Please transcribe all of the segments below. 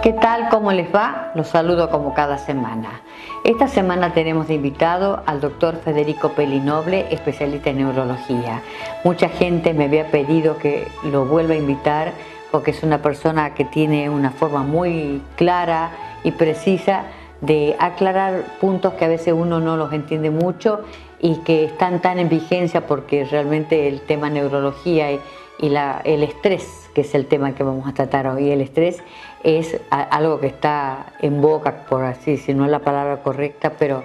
¿Qué tal? ¿Cómo les va? Los saludo como cada semana. Esta semana tenemos de invitado al doctor Federico Pelinoble, especialista en neurología. Mucha gente me había pedido que lo vuelva a invitar porque es una persona que tiene una forma muy clara y precisa de aclarar puntos que a veces uno no los entiende mucho y que están tan en vigencia porque realmente el tema neurología y el estrés, que es el tema que vamos a tratar hoy, el estrés es algo que está en boca, por así decir, no es la palabra correcta, pero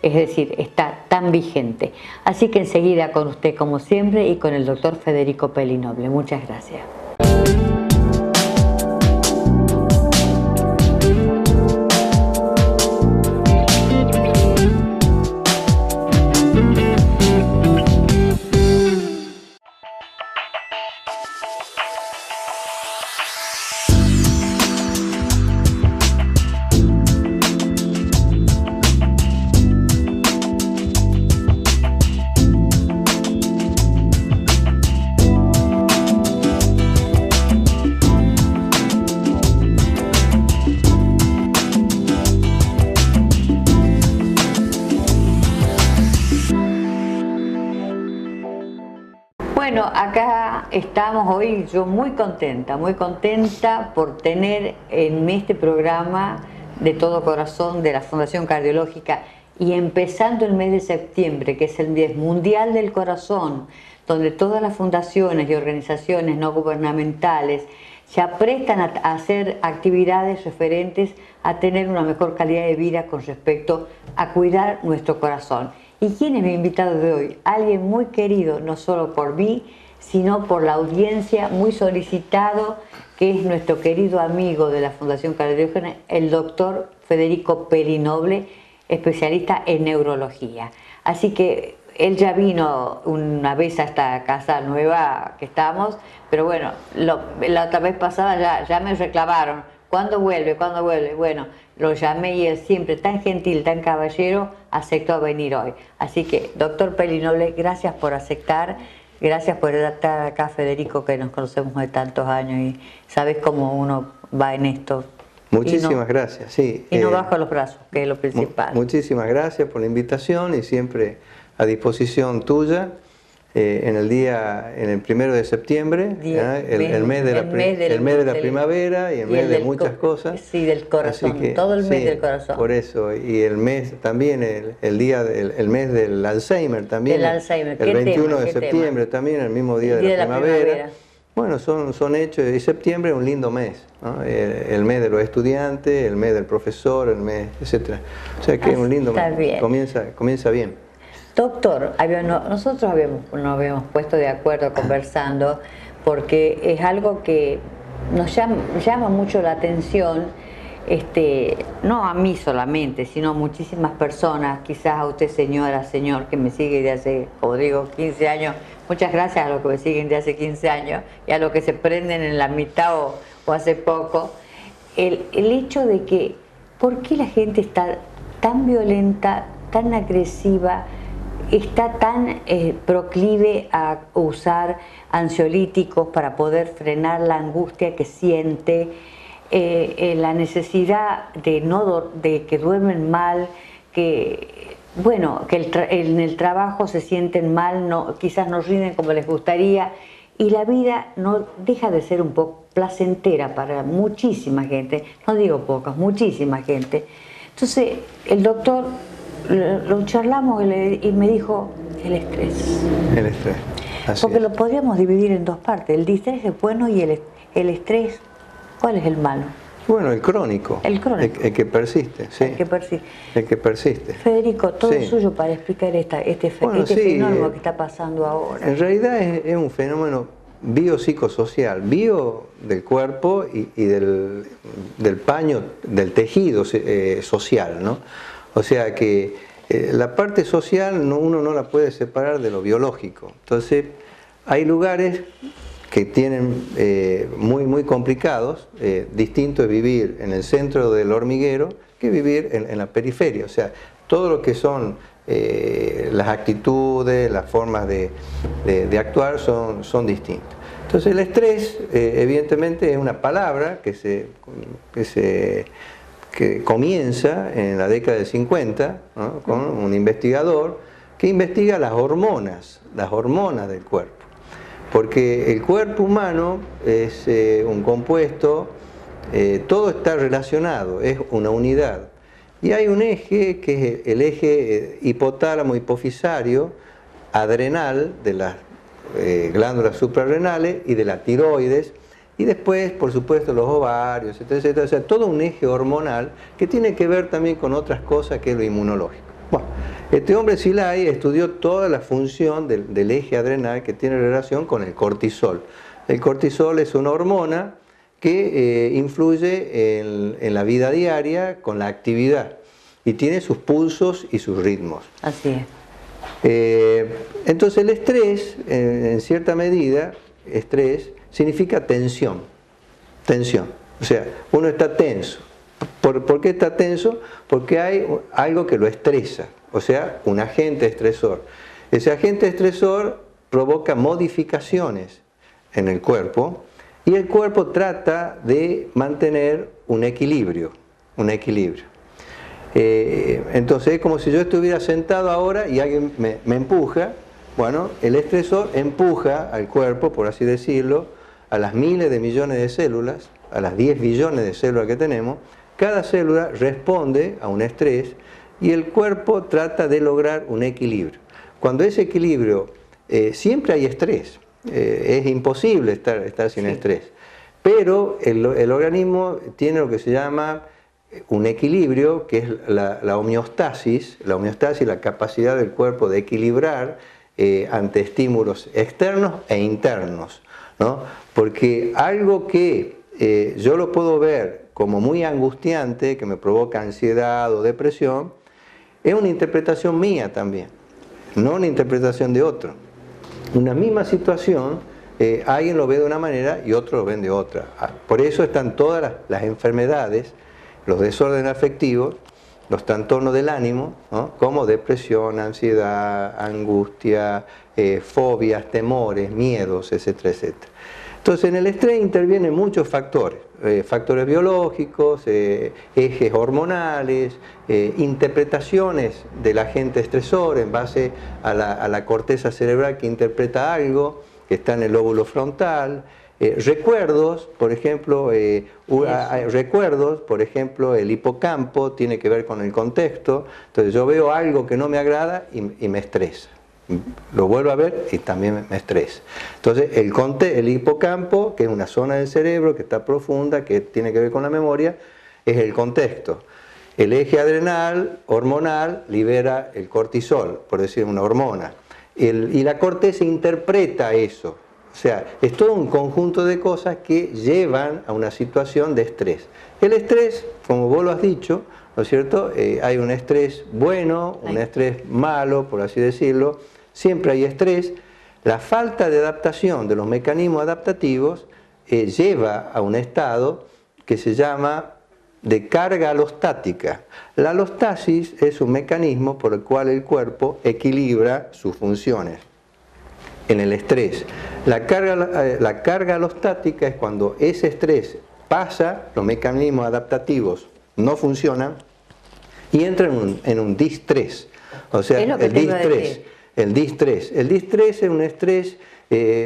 es decir, está tan vigente. Así que enseguida con usted como siempre y con el doctor Federico Pelinoble. Muchas gracias. Bueno, acá estamos hoy, yo muy contenta por tener en este programa de todo corazón de la Fundación Cardiológica y empezando el mes de septiembre, que es el mes mundial del corazón, donde todas las fundaciones y organizaciones no gubernamentales se aprestan a hacer actividades referentes a tener una mejor calidad de vida con respecto a cuidar nuestro corazón. ¿Y quién es mi invitado de hoy? Alguien muy querido, no solo por mí, sino por la audiencia, muy solicitado, que es nuestro querido amigo de la Fundación Cardiológica, el doctor Federico Pelinoble, especialista en neurología. Así que él ya vino una vez a esta casa nueva que estamos, pero bueno, la otra vez pasada ya me reclamaron. ¿Cuándo vuelve? ¿Cuándo vuelve? Bueno, lo llamé y él siempre tan gentil, tan caballero, aceptó venir hoy. Así que, doctor Pelinoble, gracias por aceptar, gracias por estar acá, Federico, que nos conocemos de tantos años y sabes cómo uno va en esto. Muchísimas gracias, sí. Y no bajo los brazos, que es lo principal. Muchísimas gracias por la invitación y siempre a disposición tuya. En el 1 de septiembre, el mes de la primavera y el mes de muchas cosas. Sí, del corazón, todo el mes del corazón. Por eso, y el mes también, el mes del Alzheimer también. Del Alzheimer. El 21 de septiembre también, el mismo día de la primavera. Bueno, son hechos, y septiembre es un lindo mes, ¿no? El mes de los estudiantes, el mes del profesor, el mes, etc. O sea que es un lindo mes, comienza bien. Doctor, nosotros nos habíamos puesto de acuerdo conversando porque es algo que nos llama mucho la atención, no a mí solamente, sino a muchísimas personas, quizás a usted señora, señor, que me sigue de hace, como digo, 15 años. Muchas gracias a los que me siguen de hace 15 años y a los que se prenden en la mitad o hace poco. El hecho de que, ¿por qué la gente está tan violenta, tan agresiva, está tan proclive a usar ansiolíticos para poder frenar la angustia que siente, la necesidad de que duermen mal, que en el trabajo se sienten mal, quizás no rinden como les gustaría, y la vida no deja de ser un poco placentera para muchísima gente, no digo pocas, muchísima gente. Entonces el doctor lo charlamos y me dijo el estrés. El estrés. Porque lo podríamos dividir en dos partes. El distrés es bueno y el estrés, ¿cuál es el malo? Bueno, el crónico. El crónico. El que persiste, sí. El que persiste. Federico, todo es suyo para explicar este fenómeno que está pasando ahora. En realidad es un fenómeno biopsicosocial, bio del cuerpo y del paño, del tejido social, ¿no? O sea que la parte social uno no la puede separar de lo biológico. Entonces hay lugares que tienen muy complicados, distinto es vivir en el centro del hormiguero que vivir en la periferia. O sea, todo lo que son las actitudes, las formas de actuar son distintas. Entonces el estrés, evidentemente, es una palabra que comienza en la década del 50, ¿no? Con un investigador que investiga las hormonas del cuerpo. Porque el cuerpo humano es un compuesto, todo está relacionado, es una unidad. Y hay un eje que es el eje hipotálamo hipofisario adrenal de las glándulas suprarrenales y de la tiroides, y después, por supuesto, los ovarios, etcétera, etcétera. O sea, todo un eje hormonal que tiene que ver también con otras cosas que es lo inmunológico. Bueno, este hombre Szilay estudió toda la función del eje adrenal que tiene relación con el cortisol. El cortisol es una hormona que influye en la vida diaria con la actividad y tiene sus pulsos y sus ritmos. Así es. Entonces el estrés, en cierta medida, estrés significa tensión. O sea, uno está tenso. ¿Por qué está tenso? Porque hay algo que lo estresa, o sea, un agente estresor. Ese agente estresor provoca modificaciones en el cuerpo y el cuerpo trata de mantener un equilibrio. Entonces es como si yo estuviera sentado ahora y alguien me empuja. Bueno, el estresor empuja al cuerpo, por así decirlo, a las miles de millones de células, a las 10 billones de células que tenemos. Cada célula responde a un estrés y el cuerpo trata de lograr un equilibrio. Cuando ese equilibrio, siempre hay estrés, es imposible estar sin estrés, pero el organismo tiene lo que se llama un equilibrio, que es la homeostasis, la capacidad del cuerpo de equilibrar ante estímulos externos e internos, ¿no? Porque algo que yo lo puedo ver como muy angustiante, que me provoca ansiedad o depresión, es una interpretación mía también, no una interpretación de otro. Una misma situación, alguien lo ve de una manera y otro lo ve de otra. Por eso están todas las enfermedades, los desórdenes afectivos, los trastornos del ánimo, ¿no? Como depresión, ansiedad, angustia, fobias, temores, miedos, etcétera, etcétera. Entonces en el estrés intervienen muchos factores, factores biológicos, ejes hormonales, interpretaciones del agente estresor en base a la corteza cerebral que interpreta algo, que está en el lóbulo frontal, recuerdos, por ejemplo, el hipocampo tiene que ver con el contexto. Entonces yo veo algo que no me agrada y me estresa. Lo vuelvo a ver y también me estresa. Entonces el hipocampo, que es una zona del cerebro que está profunda, que tiene que ver con la memoria, es el contexto. El eje adrenal, hormonal, libera el cortisol, por decir una hormona. Y la corteza interpreta eso. O sea, es todo un conjunto de cosas que llevan a una situación de estrés. El estrés, como vos lo has dicho, ¿no es cierto? Hay un estrés bueno, un estrés malo, por así decirlo. Siempre hay estrés. La falta de adaptación de los mecanismos adaptativos lleva a un estado que se llama de carga alostática. La alostasis es un mecanismo por el cual el cuerpo equilibra sus funciones. En el estrés, la carga alostática es cuando ese estrés pasa, los mecanismos adaptativos no funcionan y entra en un distrés. O sea, el distrés. El distrés es un estrés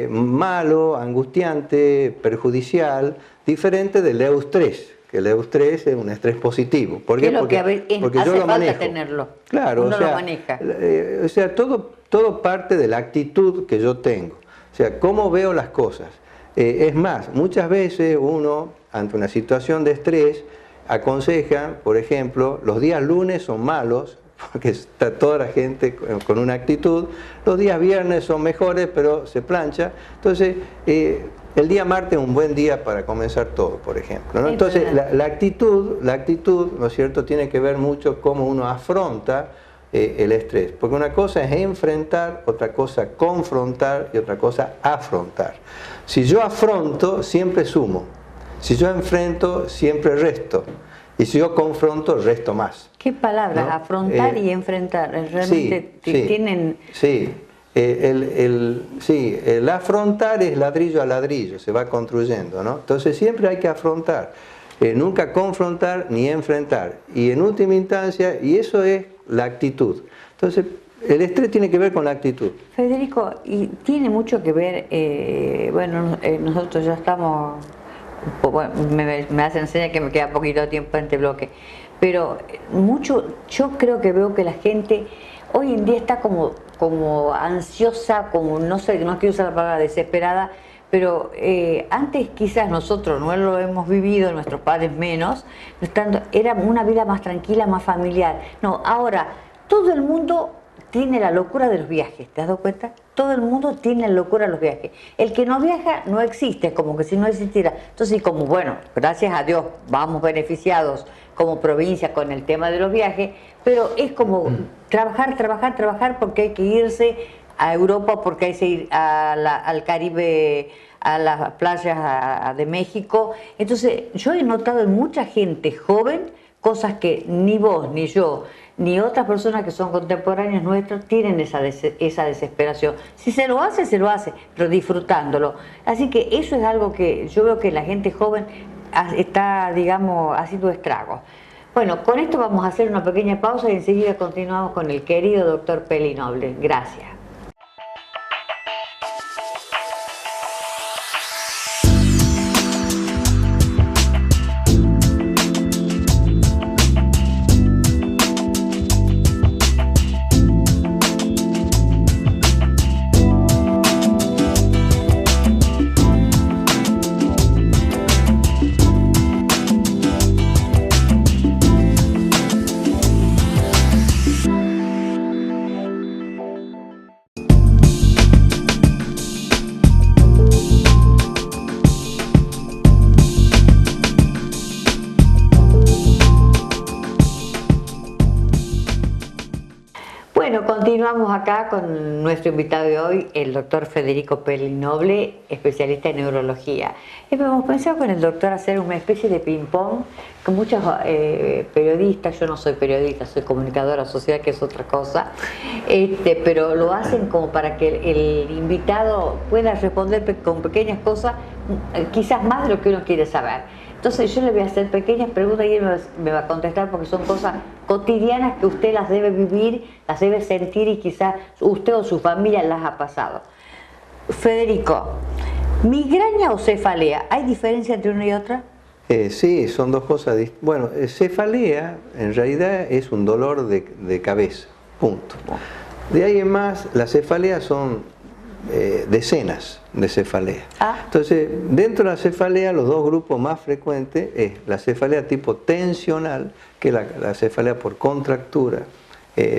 malo, angustiante, perjudicial, diferente del eustrés. Que el eustrés es un estrés positivo. ¿Por qué? Porque yo lo manejo. Tenerlo. Claro, uno lo maneja. O sea, todo parte de la actitud que yo tengo. O sea, cómo veo las cosas. Es más, muchas veces uno, ante una situación de estrés, aconseja, por ejemplo, los días lunes son malos, porque está toda la gente con una actitud, los días viernes son mejores, pero se plancha. Entonces, el día martes es un buen día para comenzar todo, por ejemplo, ¿no? Entonces, la actitud, ¿no es cierto?, tiene que ver mucho cómo uno afronta el estrés. Porque una cosa es enfrentar, otra cosa confrontar y otra cosa afrontar. Si yo afronto, siempre sumo. Si yo enfrento, siempre resto. Y si yo confronto, resto más. ¿Qué palabras? ¿No? Afrontar y enfrentar. Realmente tienen... Sí, el afrontar es ladrillo a ladrillo, se va construyendo, ¿no? Entonces siempre hay que afrontar, nunca confrontar ni enfrentar. Y en última instancia, y eso es la actitud. Entonces, el estrés tiene que ver con la actitud. Federico, y tiene mucho que ver, nosotros ya estamos, bueno, me hacen señas que me queda poquito tiempo en este bloque, pero yo creo que veo que la gente hoy en día está como ansiosa, como no sé, no quiero usar la palabra desesperada, pero antes quizás nosotros no lo hemos vivido, nuestros padres menos, era una vida más tranquila, más familiar. No, ahora todo el mundo tiene la locura de los viajes, ¿te has dado cuenta? Todo el mundo tiene la locura de los viajes. El que no viaja no existe, como que si no existiera. Entonces, como bueno, gracias a Dios, vamos beneficiados como provincia con el tema de los viajes, pero es como trabajar, porque hay que irse a Europa, porque hay que ir al Caribe, a las playas de México. Entonces, yo he notado en mucha gente joven cosas que ni vos, ni yo, ni otras personas que son contemporáneas nuestros tienen esa desesperación. Si se lo hace, pero disfrutándolo. Así que eso es algo que yo veo que la gente joven está, digamos, haciendo estragos. Bueno, con esto vamos a hacer una pequeña pausa y enseguida continuamos con el querido doctor Peli Noble. Gracias. Continuamos acá con nuestro invitado de hoy, el doctor Federico Peli Noble, especialista en neurología. Hemos pensado con el doctor hacer una especie de ping-pong con muchos periodistas. Yo no soy periodista, soy comunicadora social, que es otra cosa, pero lo hacen como para que el invitado pueda responder con pequeñas cosas, quizás más de lo que uno quiere saber. Entonces yo le voy a hacer pequeñas preguntas y él me va a contestar, porque son cosas cotidianas que usted las debe vivir, las debe sentir, y quizás usted o su familia las ha pasado. Federico, ¿migraña o cefalea? ¿Hay diferencia entre una y otra? Sí, son dos cosas distintas. Bueno, cefalea en realidad es un dolor de cabeza, punto. De ahí en más, las cefaleas son decenas de cefalea. Entonces, dentro de la cefalea, los dos grupos más frecuentes es la cefalea tipo tensional, que es la cefalea por contractura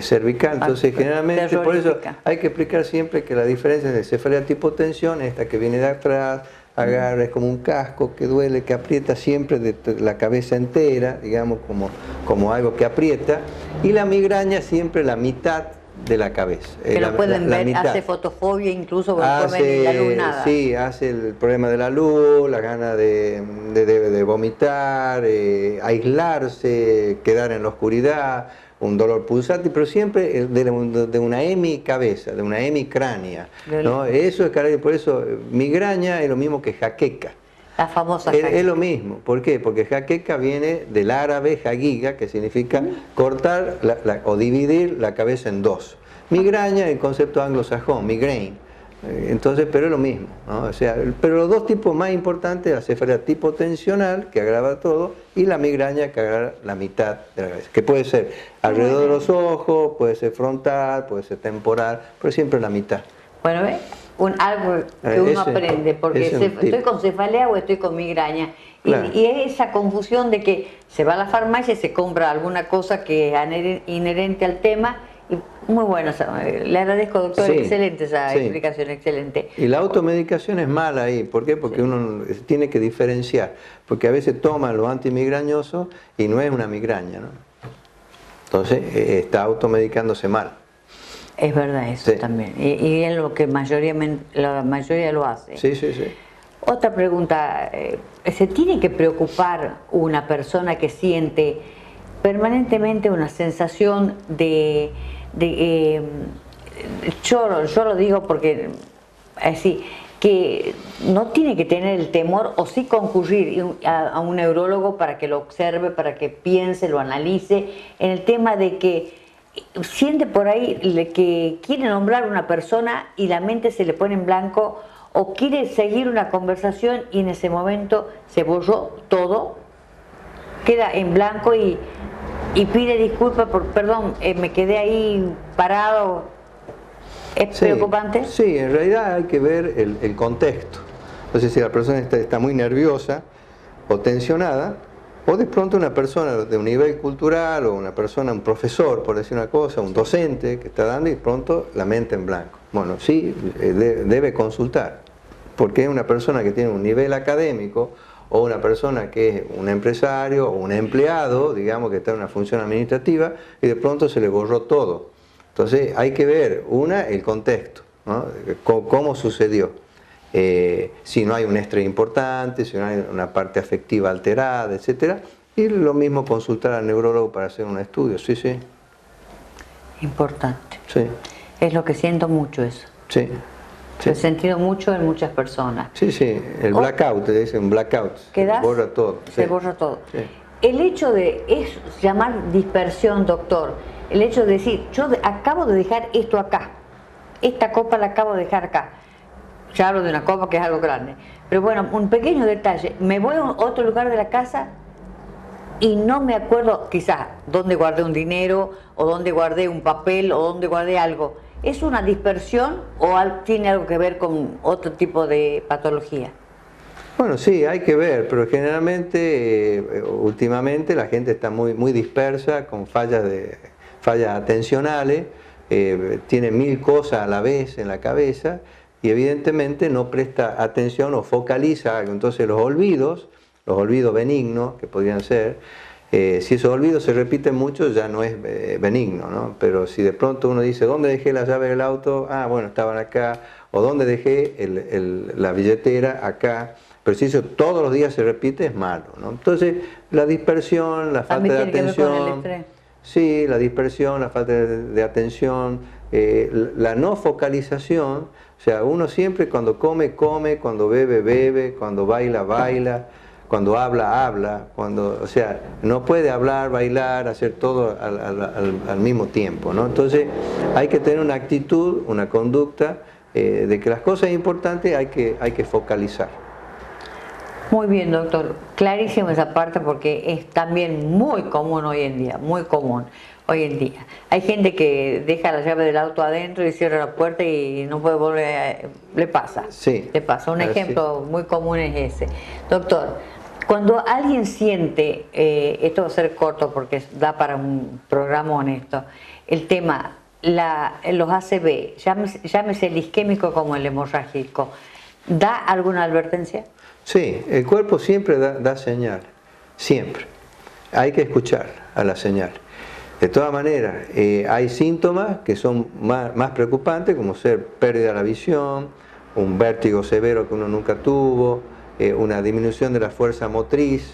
cervical. Entonces, generalmente, por eso hay que explicar siempre que la diferencia de cefalea tipo tensión, esta que viene de atrás, agarra, es como un casco que duele, que aprieta siempre de la cabeza entera, digamos, como algo que aprieta, y la migraña siempre la mitad de la cabeza. Que lo pueden ver, mitad. Hace fotofobia incluso por ver la luz, nada. Sí, hace el problema de la luz, la gana de vomitar, aislarse, quedar en la oscuridad, un dolor pulsante, pero siempre de una hemicabeza, de una hemicránea, ¿no? Eso es, por eso migraña es lo mismo que jaqueca. La famosa jaqueca. Es lo mismo. ¿Por qué? Porque jaqueca viene del árabe jagiga, que significa cortar o dividir la cabeza en dos. Migraña, el concepto anglosajón, migraine. Entonces, pero es lo mismo, ¿no? O sea, pero los dos tipos más importantes, la cefalea tipo tensional, que agrava todo, y la migraña, que agrava la mitad de la cabeza, que puede ser alrededor de los ojos, puede ser frontal, puede ser temporal, pero siempre la mitad. Bueno, ¿ves? Algo que uno aprende, porque estoy con cefalea o estoy con migraña. Claro. Y es esa confusión de que se va a la farmacia y se compra alguna cosa que es inherente al tema. Y muy bueno, le agradezco, doctor, excelente esa explicación, excelente. Y la automedicación es mala ahí, ¿por qué? Porque uno tiene que diferenciar, porque a veces toman los antimigrañosos y no es una migraña, ¿no? Entonces está automedicándose mal. Es verdad eso también, y es lo que la mayoría lo hace. Sí. Otra pregunta, ¿se tiene que preocupar una persona que siente permanentemente una sensación yo lo digo porque así, que no tiene que tener el temor o sí concurrir a un neurólogo para que lo observe, para que piense, lo analice, en el tema de que siente por ahí que quiere nombrar a una persona y la mente se le pone en blanco, o quiere seguir una conversación y en ese momento se borró todo, queda en blanco y pide disculpas por, perdón, me quedé ahí parado? ¿Es preocupante? Sí, en realidad hay que ver el contexto. Entonces, si la persona está muy nerviosa o tensionada, o de pronto una persona de un nivel cultural, o una persona, un profesor, por decir una cosa, un docente que está dando y de pronto la mente en blanco. Bueno, sí, debe consultar, porque es una persona que tiene un nivel académico, o una persona que es un empresario o un empleado, digamos, que está en una función administrativa, y de pronto se le borró todo. Entonces hay que ver, el contexto, ¿no? Cómo sucedió. Si no hay un estrés importante, si no hay una parte afectiva alterada, etc. Y lo mismo consultar al neurólogo para hacer un estudio, sí, sí. Importante. Sí. Es lo que siento mucho eso. Sí. Lo he sentido mucho en muchas personas. Sí, sí, el blackout, te dicen blackout, se borra todo. Se borra todo. Sí. El hecho es llamar dispersión, doctor, el hecho de decir, yo acabo de dejar esto acá, esta copa la acabo de dejar acá. Ya hablo de una copa que es algo grande. Pero bueno, un pequeño detalle, me voy a otro lugar de la casa y no me acuerdo quizás dónde guardé un dinero, o dónde guardé un papel, o dónde guardé algo. ¿Es una dispersión o tiene algo que ver con otro tipo de patología? Bueno, sí, hay que ver, pero generalmente, últimamente la gente está muy dispersa, con fallas atencionales, tiene 1000 cosas a la vez en la cabeza y evidentemente no presta atención o focaliza algo. Entonces los olvidos benignos que podrían ser, si esos olvidos se repiten mucho ya no es benigno, ¿no? Pero si de pronto uno dice, ¿dónde dejé la llave del auto? Ah, bueno, estaban acá. O ¿dónde dejé la billetera? Acá. Pero si eso todos los días se repite, es malo, ¿no? Entonces, la dispersión, la falta de atención. Sí, la dispersión, la falta de atención, la no focalización. O sea, uno siempre cuando come, come, cuando bebe, bebe, cuando baila, baila, cuando habla, o sea, no puede hablar, bailar, hacer todo al mismo tiempo, ¿no? Entonces, hay que tener una actitud, una conducta de que las cosas importantes hay que focalizar. Muy bien, doctor. Clarísimo esa parte porque es también muy común hoy en día, muy común hoy en día. Hay gente que deja la llave del auto adentro y cierra la puerta y no puede volver, le pasa. Sí. Le pasa. Un ejemplo muy común es ese. Doctor, cuando alguien siente, esto va a ser corto porque da para un programa honesto, el tema, los ACV, llámese el isquémico como el hemorrágico, ¿da alguna advertencia? Sí, el cuerpo siempre da señal, siempre. Hay que escuchar a la señal. De todas maneras, hay síntomas que son más preocupantes, como ser pérdida de la visión, un vértigo severo que uno nunca tuvo, una disminución de la fuerza motriz,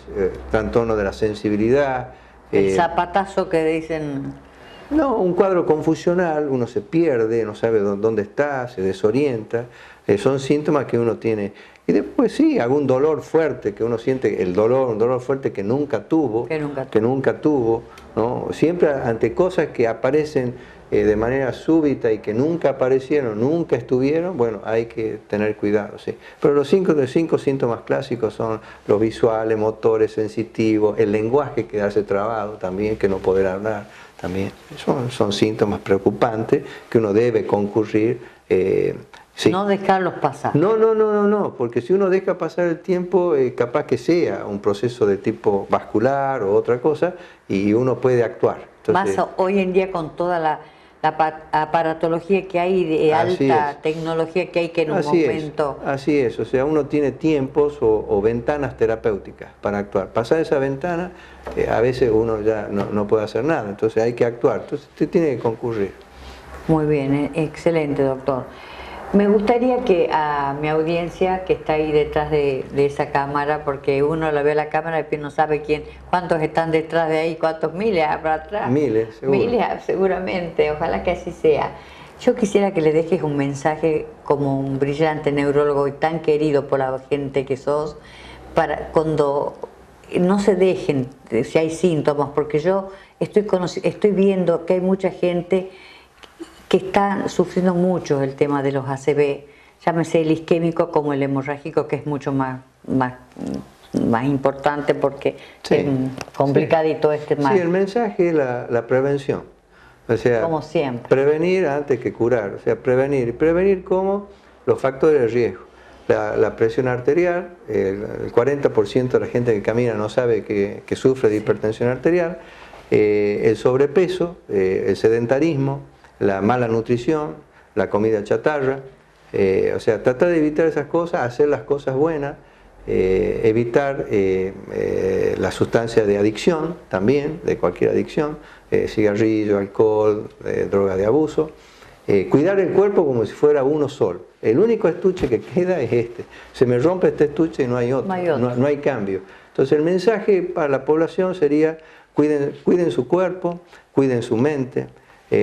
trastorno de la sensibilidad. El zapatazo que dicen. No, un cuadro confusional, uno se pierde, no sabe dónde está, se desorienta. Son síntomas que uno tiene. Y después sí, algún dolor fuerte que uno siente, un dolor fuerte que nunca tuvo, ¿no? Siempre ante cosas que aparecen de manera súbita y que nunca aparecieron, nunca estuvieron, bueno, hay que tener cuidado, sí. Pero los cinco síntomas clásicos son los visuales, motores, sensitivos, el lenguaje quedarse trabado también, que no poder hablar también. Son síntomas preocupantes que uno debe concurrir. Sí. No dejarlos pasar. No, porque si uno deja pasar el tiempo, capaz que sea un proceso de tipo vascular o otra cosa, y uno puede actuar. Entonces, más hoy en día con toda la aparatología que hay, de alta tecnología que hay, que en un momento... Así es, o sea, uno tiene tiempos o ventanas terapéuticas para actuar. Pasar esa ventana, a veces uno ya no puede hacer nada, entonces hay que actuar, entonces usted tiene que concurrir. Muy bien, excelente, doctor. Me gustaría que a mi audiencia que está ahí detrás de esa cámara, porque uno la ve a la cámara y no sabe cuántos están detrás de ahí, cuántos miles habrá atrás. Miles, seguro. Miles, seguramente, ojalá que así sea. Yo quisiera que le dejes un mensaje como un brillante neurólogo y tan querido por la gente que sos, para cuando no se dejen, si hay síntomas, porque yo estoy viendo que hay mucha gente que está sufriendo mucho el tema de los ACV, llámese el isquémico como el hemorrágico, que es mucho más importante porque sí, es complicadito más. Sí, el mensaje es la prevención. O sea, como siempre. Prevenir antes que curar. O sea, prevenir. ¿Y prevenir cómo? Los factores de riesgo. La presión arterial, el 40% de la gente que camina no sabe que sufre de hipertensión arterial, el sobrepeso, el sedentarismo, la mala nutrición, la comida chatarra, o sea, tratar de evitar esas cosas, hacer las cosas buenas, evitar la sustancia de adicción también, de cualquier adicción, cigarrillo, alcohol, droga de abuso, cuidar el cuerpo como si fuera uno solo. El único estuche que queda es este. Se me rompe este estuche y no hay otro, no hay cambio. Entonces el mensaje para la población sería cuiden su cuerpo, cuiden su mente,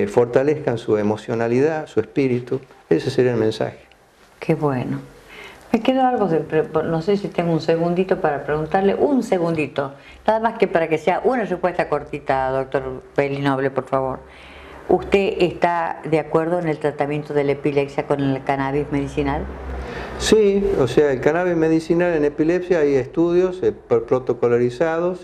fortalezcan su emocionalidad, su espíritu. Ese sería el mensaje. Qué bueno. Me quedó algo, no sé si tengo un segundito para preguntarle, un segundito, nada más que para que sea una respuesta cortita, doctor Pelinoble, por favor. ¿Usted está de acuerdo en el tratamiento de la epilepsia con el cannabis medicinal? Sí, o sea, el cannabis medicinal en epilepsia hay estudios protocolarizados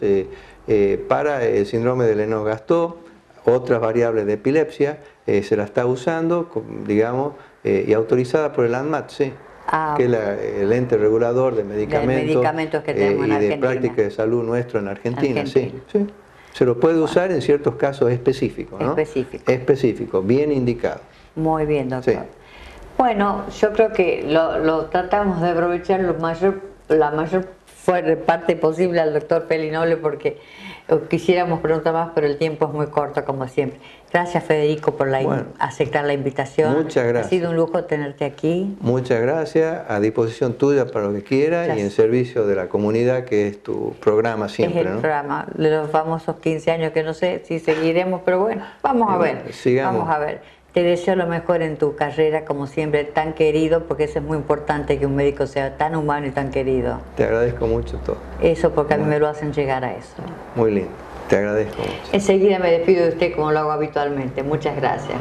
para el síndrome de Lennox-Gastaut, otras variables de epilepsia, se la está usando, digamos, y autorizada por el ANMAT, sí, que es el ente regulador de medicamentos que tenemos en y Argentina. de práctica de salud nuestro en Argentina. Sí. Se lo puede usar en ciertos casos específicos, ¿no? Específico, bien indicado. Muy bien, doctor. Sí. Bueno, yo creo que lo tratamos de aprovechar la mayor parte posible al doctor Pelinoble, porque quisiéramos preguntar más, pero el tiempo es muy corto, como siempre. Gracias, Federico, por aceptar la invitación. Muchas gracias. Ha sido un lujo tenerte aquí. Muchas gracias, a disposición tuya para lo que quieras y en servicio de la comunidad, que es tu programa siempre. Es el programa de los famosos 15 años, que no sé si seguiremos, pero bueno, vamos a ver. Sigamos. Vamos a ver. Te deseo lo mejor en tu carrera, como siempre, tan querido, porque eso es muy importante, que un médico sea tan humano y tan querido. Te agradezco mucho todo. Eso, porque a mí me lo hacen llegar a eso. Muy lindo, te agradezco mucho. Enseguida me despido de usted como lo hago habitualmente. Muchas gracias.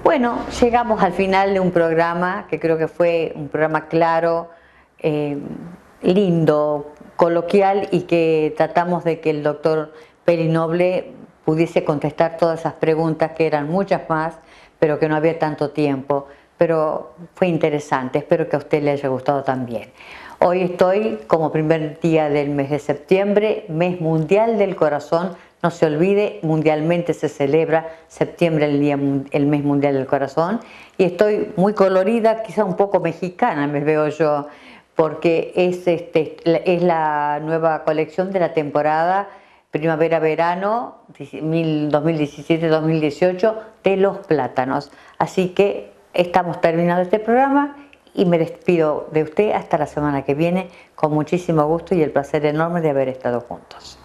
Bueno, llegamos al final de un programa que creo que fue un programa claro, lindo, coloquial, y que tratamos de que el doctor Pelinoble pudiese contestar todas esas preguntas, que eran muchas más, pero que no había tanto tiempo. Pero fue interesante, espero que a usted le haya gustado también. Hoy estoy como primer día del mes de septiembre, mes mundial del corazón. No se olvide, mundialmente se celebra septiembre el mes mundial del corazón, y estoy muy colorida, quizá un poco mexicana me veo yo, porque es la nueva colección de la temporada primavera-verano 2017-2018 de los plátanos. Así que estamos terminando este programa y me despido de usted hasta la semana que viene, con muchísimo gusto y el placer enorme de haber estado juntos.